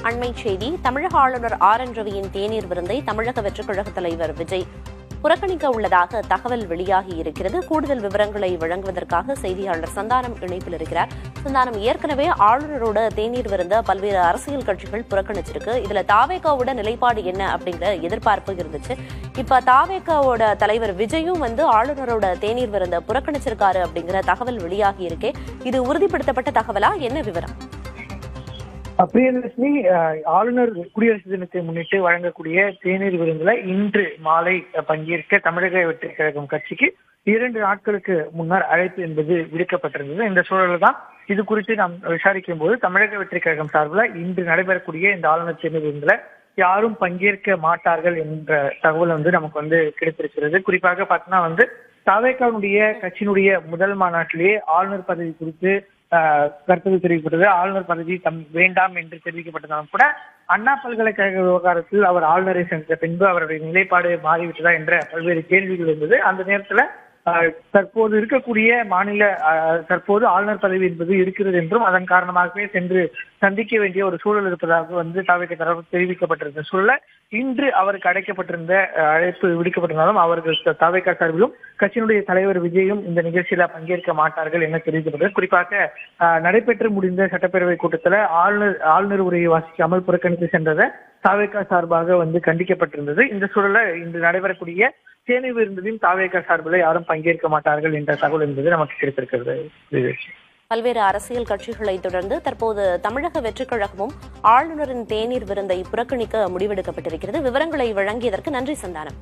அண்மைச் செய்தி. தமிழக ஆளுநர் ஆர்.என். ரவியின் தேநீர் விருந்தை தமிழக வெற்றிக் கழக தலைவர் விஜய் புறக்கணிக்க உள்ளதாக தகவல் வெளியாகி இருக்கிறது. கூடுதல் விவரங்களை வழங்குவதற்காக செய்தியாளர் சந்தானம் இணைப்பில் இருக்கிறார். சந்தானம், ஏற்கனவே ஆளுநரோட தேநீர் விருந்த பல்வேறு அரசியல் கட்சிகள் புறக்கணிச்சிருக்கு. இதுல தாவேகாவோட நிலைப்பாடு என்ன அப்படிங்கிற எதிர்பார்ப்பு இருந்துச்சு. இப்ப தாவேகாவோட தலைவர் விஜயும் ஆளுநரோட தேநீர் விருந்த புறக்கணிச்சிருக்காரு அப்படிங்கிற தகவல் வெளியாகி இருக்கே, இது உறுதிப்படுத்தப்பட்ட தகவலா? என்ன விவரம்? பிரியதர்ஷினி, ஆளுநர் குடியரசு தினத்தை முன்னிட்டு வழங்கக்கூடிய தேநீர் விருந்துல இன்று மாலை பங்கேற்க தமிழக வெற்றிக் கழகம் கட்சிக்கு 2 நாட்களுக்கு முன்னர் அழைப்பு என்பது விடுக்கப்பட்டிருந்தது. இந்த சூழலில் தான் இது குறித்து நாம் விசாரிக்கும் போது தமிழக வெற்றிக் கழகம் சார்பில் இன்று நடைபெறக்கூடிய இந்த ஆளுநர் தேநீர் விருந்துல யாரும் பங்கேற்க மாட்டார்கள் என்ற தகவல் நமக்கு கிடைத்திருக்கிறது. குறிப்பாக பார்த்தீங்கன்னா தவேகாவுடைய கட்சியினுடைய முதல் மாநாட்டிலேயே ஆளுநர் பதவி குறித்து கருத்து தெரிவிக்கப்பட்டது. ஆளுநர் பதவி வேண்டாம் என்று தெரிவிக்கப்பட்டதாலும் கூட அண்ணா பல்கலைக்கழக விவகாரத்தில் அவர் ஆளுநரை சென்ற பின்பு அவருடைய நிலைப்பாடு மாறிவிட்டதா என்ற பல்வேறு கேள்விகள் இருந்தது. அந்த நேரத்துல தற்போது இருக்கக்கூடிய தற்போது ஆளுநர் பதவி என்பது இருக்கிறது என்றும் அதன் காரணமாகவே சென்று சந்திக்க வேண்டிய ஒரு சூழல் இருப்பதாக தவேக தரப்பு தெரிவிக்கப்பட்டிருந்த சூழல இன்று அவருக்கு அழைக்கப்பட்டிருந்த அழைப்பு விடுக்கப்பட்டிருந்தாலும் அவர்கள் தவேக சார்பிலும் கட்சியினுடைய தலைவர் விஜயும் இந்த நிகழ்ச்சியில பங்கேற்க மாட்டார்கள் என தெரிவிக்கப்பட்டது. குறிப்பாக நடைபெற்று முடிந்த சட்டப்பேரவை கூட்டத்துல ஆளுநர் உரையை வாசிக்காமல் புறக்கணித்து சென்றதை தவேக சார்பாக கண்டிக்கப்பட்டிருந்தது. இந்த சூழல இன்று நடைபெறக்கூடிய தேநீர் விருந்திலும் தாவேக சார்பில் யாரும் பங்கேற்க மாட்டார்கள் என்ற தகவல் என்பது நமக்கு கிடைத்திருக்கிறது. பல்வேறு அரசியல் கட்சிகளை தொடர்ந்து தற்போது தமிழக வெற்றிக் கழகமும் ஆளுநரின் தேநீர் விருந்தை புறக்கணிக்க முடிவெடுக்கப்பட்டிருக்கிறது. விவரங்களை வழங்கியதற்கு நன்றி சந்தானம்.